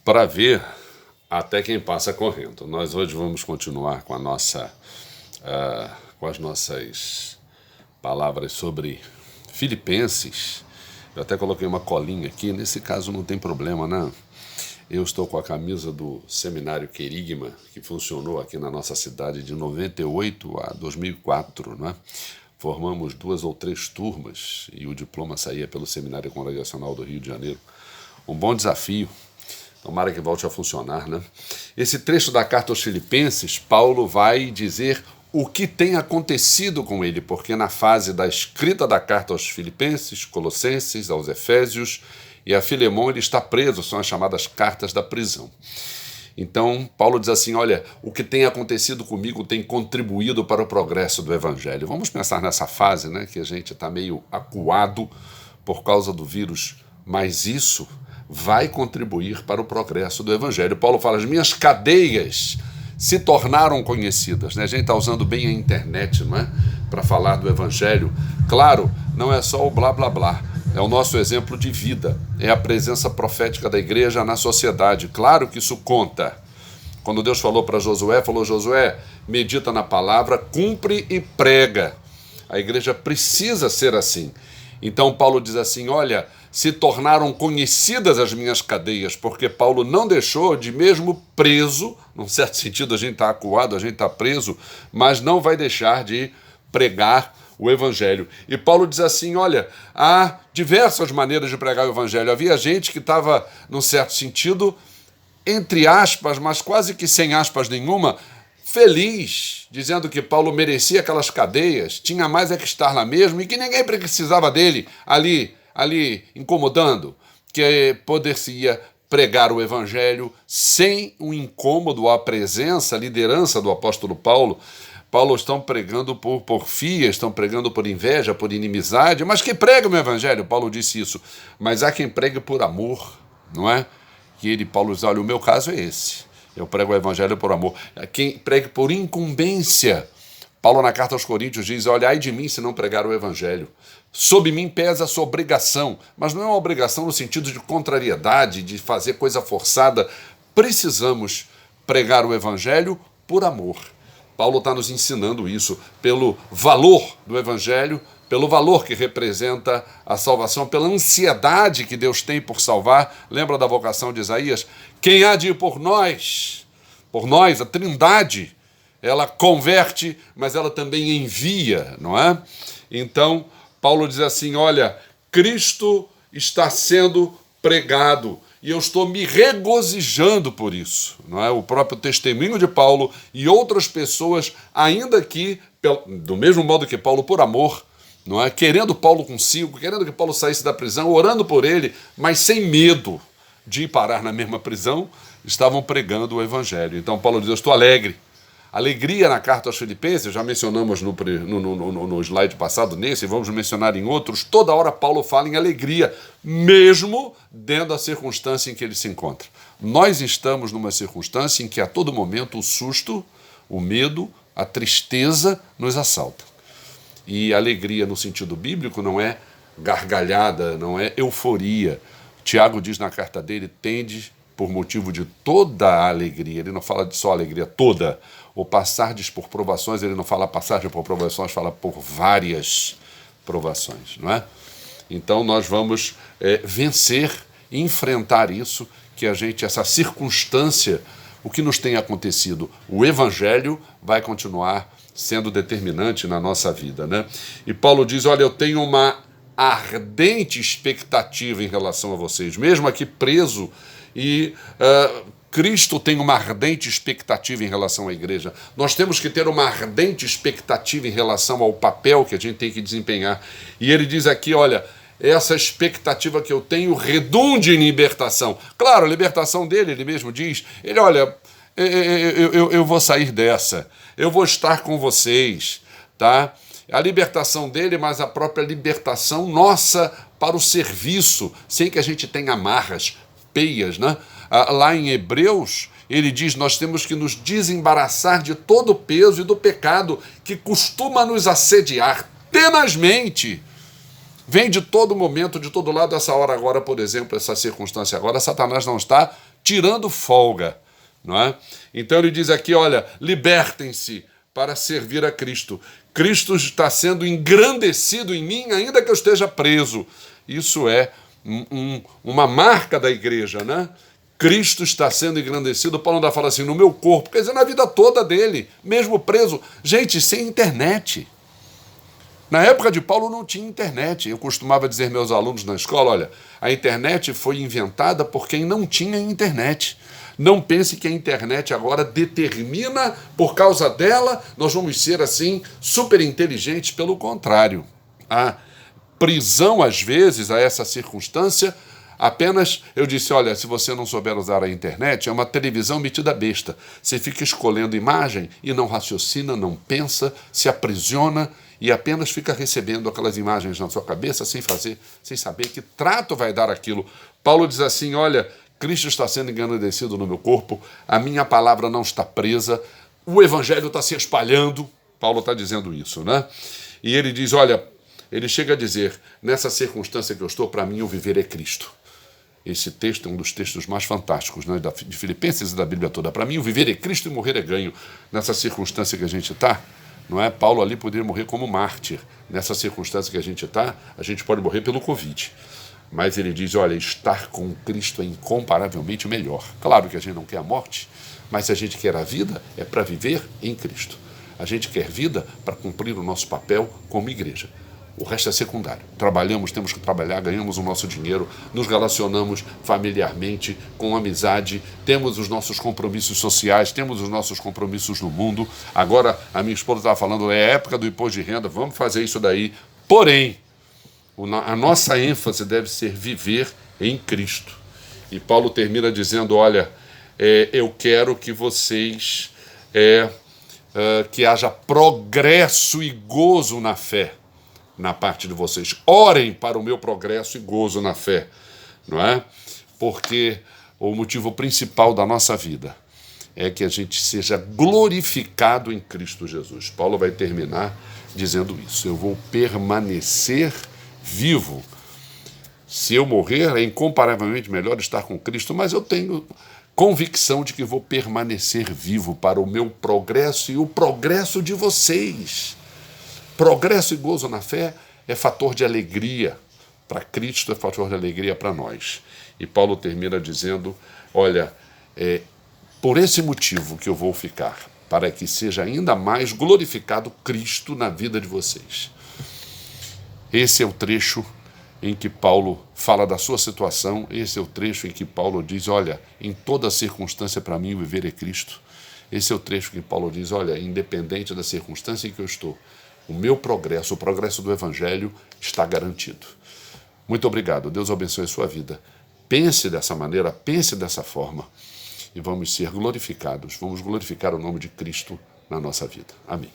para ver até quem passa correndo. Nós hoje vamos continuar com com as nossas palavras sobre Filipenses. Eu até coloquei uma colinha aqui, nesse caso não tem problema, né? Eu estou com a camisa do Seminário Querigma, que funcionou aqui na nossa cidade de 98 a 2004, né? Formamos 2 ou 3 turmas e o diploma saía pelo Seminário Congregacional do Rio de Janeiro. Um bom desafio, tomara que volte a funcionar, né? Esse trecho da carta aos Filipenses, Paulo vai dizer o que tem acontecido com ele, porque na fase da escrita da carta aos Filipenses, Colossenses, aos Efésios e a Filemão, ele está preso, são as chamadas cartas da prisão. Então, Paulo diz assim, olha, o que tem acontecido comigo tem contribuído para o progresso do Evangelho. Vamos pensar nessa fase, né, que a gente está meio acuado por causa do vírus, mas isso vai contribuir para o progresso do Evangelho. Paulo fala, as minhas cadeias se tornaram conhecidas, né? A gente está usando bem a internet, não é? Para falar do Evangelho. Claro, não é só o blá blá blá. É o nosso exemplo de vida, é a presença profética da igreja na sociedade. Claro que isso conta. Quando Deus falou para Josué, Josué, medita na palavra, cumpre e prega. A igreja precisa ser assim. Então Paulo diz assim, olha, se tornaram conhecidas as minhas cadeias, porque Paulo não deixou de, mesmo preso, num certo sentido a gente está acuado, a gente está preso, mas não vai deixar de pregar o Evangelho. E Paulo diz assim, olha, há diversas maneiras de pregar o Evangelho. Havia gente que estava, num certo sentido, entre aspas, mas quase que sem aspas nenhuma, feliz, dizendo que Paulo merecia aquelas cadeias, tinha mais é que estar lá mesmo e que ninguém precisava dele ali incomodando, que poderia pregar o Evangelho sem um incômodo à presença, à liderança do apóstolo Paulo. Paulo estão pregando por porfia, estão pregando por inveja, por inimizade, mas quem prega o meu Evangelho? Paulo disse isso, mas há quem pregue por amor, não é? E Paulo diz, olha, o meu caso é esse, eu prego o Evangelho por amor. Quem pregue por incumbência, Paulo na carta aos Coríntios diz, olha, ai de mim se não pregar o Evangelho, sob mim pesa a sua obrigação, mas não é uma obrigação no sentido de contrariedade, de fazer coisa forçada, precisamos pregar o Evangelho por amor. Paulo está nos ensinando isso, pelo valor do Evangelho, pelo valor que representa a salvação, pela ansiedade que Deus tem por salvar. Lembra da vocação de Isaías? Quem há de ir por nós? Por nós, a Trindade, ela converte, mas ela também envia, não é? Então, Paulo diz assim, olha, Cristo está sendo pregado, e eu estou me regozijando por isso, não é? O próprio testemunho de Paulo e outras pessoas, ainda que, do mesmo modo que Paulo, por amor, não é? Querendo Paulo consigo, querendo que Paulo saísse da prisão, orando por ele, mas sem medo de ir parar na mesma prisão, estavam pregando o Evangelho. Então Paulo diz, eu estou alegre. Alegria na carta aos Filipenses, já mencionamos no slide passado nesse, e vamos mencionar em outros, toda hora Paulo fala em alegria, mesmo dentro da circunstância em que ele se encontra. Nós estamos numa circunstância em que a todo momento o susto, o medo, a tristeza nos assaltam. E alegria no sentido bíblico não é gargalhada, não é euforia. Tiago diz na carta dele, tende por motivo de toda a alegria, ele não fala de só alegria, toda, ou passardes por provações, ele não fala passagem por provações, fala por várias provações, não é? Então nós vamos vencer, enfrentar isso, que a gente, essa circunstância, o que nos tem acontecido, o Evangelho vai continuar sendo determinante na nossa vida, né? E Paulo diz, olha, eu tenho uma ardente expectativa em relação a vocês, mesmo aqui preso, e Cristo tem uma ardente expectativa em relação à igreja. Nós temos que ter uma ardente expectativa em relação ao papel que a gente tem que desempenhar. E ele diz aqui, olha, essa expectativa que eu tenho redunde em libertação. Claro, a libertação dele, ele mesmo diz, ele, olha, eu vou sair dessa, eu vou estar com vocês, tá? A libertação dele, mas a própria libertação nossa para o serviço, sem que a gente tenha amarras, peias, né? Lá em Hebreus, ele diz, nós temos que nos desembaraçar de todo o peso e do pecado que costuma nos assediar tenazmente. Vem de todo momento, de todo lado, essa hora agora, por exemplo, essa circunstância agora, Satanás não está tirando folga, não é? Então ele diz aqui, olha, libertem-se para servir a Cristo. Cristo está sendo engrandecido em mim, ainda que eu esteja preso. Isso é uma marca da igreja, né? Cristo está sendo engrandecido. Paulo ainda fala assim, no meu corpo, quer dizer, na vida toda dele, mesmo preso. Gente, sem internet. Na época de Paulo não tinha internet. Eu costumava dizer aos meus alunos na escola, olha, a internet foi inventada por quem não tinha internet. Não pense que a internet agora determina, por causa dela, nós vamos ser assim, super inteligentes. Pelo contrário. A prisão, às vezes, a essa circunstância, apenas, eu disse, olha, se você não souber usar a internet, é uma televisão metida besta. Você fica escolhendo imagem e não raciocina, não pensa, se aprisiona e apenas fica recebendo aquelas imagens na sua cabeça sem saber que trato vai dar aquilo. Paulo diz assim, olha, Cristo está sendo engrandecido no meu corpo, a minha palavra não está presa, o evangelho está se espalhando. Paulo está dizendo isso, né? E ele diz, olha, ele chega a dizer, nessa circunstância que eu estou, para mim o viver é Cristo. Esse texto é um dos textos mais fantásticos, né, de Filipenses e da Bíblia toda. Para mim o viver é Cristo e morrer é ganho. Nessa circunstância que a gente está, não é? Paulo ali poderia morrer como mártir. Nessa circunstância que a gente está, a gente pode morrer pelo Covid. Mas ele diz, olha, estar com Cristo é incomparavelmente melhor. Claro que a gente não quer a morte, mas se a gente quer a vida, é para viver em Cristo. A gente quer vida para cumprir o nosso papel como igreja. O resto é secundário. Trabalhamos, temos que trabalhar, ganhamos o nosso dinheiro, nos relacionamos familiarmente, com amizade, temos os nossos compromissos sociais, temos os nossos compromissos no mundo. Agora, a minha esposa estava falando, é a época do imposto de renda, vamos fazer isso daí. Porém, a nossa ênfase deve ser viver em Cristo. E Paulo termina dizendo, olha, eu quero que vocês, que haja progresso e gozo na fé, na parte de vocês. Orem para o meu progresso e gozo na fé, não é? Porque o motivo principal da nossa vida é que a gente seja glorificado em Cristo Jesus. Paulo vai terminar dizendo isso. Eu vou permanecer vivo. Se eu morrer, é incomparavelmente melhor estar com Cristo, mas eu tenho convicção de que vou permanecer vivo para o meu progresso e o progresso de vocês. Progresso e gozo na fé é fator de alegria para Cristo, é fator de alegria para nós. E Paulo termina dizendo, olha, por esse motivo que eu vou ficar, para que seja ainda mais glorificado Cristo na vida de vocês. Esse é o trecho em que Paulo fala da sua situação, esse é o trecho em que Paulo diz, olha, em toda circunstância para mim o viver é Cristo. Esse é o trecho que Paulo diz, olha, independente da circunstância em que eu estou, o meu progresso, o progresso do Evangelho está garantido. Muito obrigado, Deus abençoe a sua vida. Pense dessa maneira, pense dessa forma e vamos ser glorificados, vamos glorificar o nome de Cristo na nossa vida. Amém.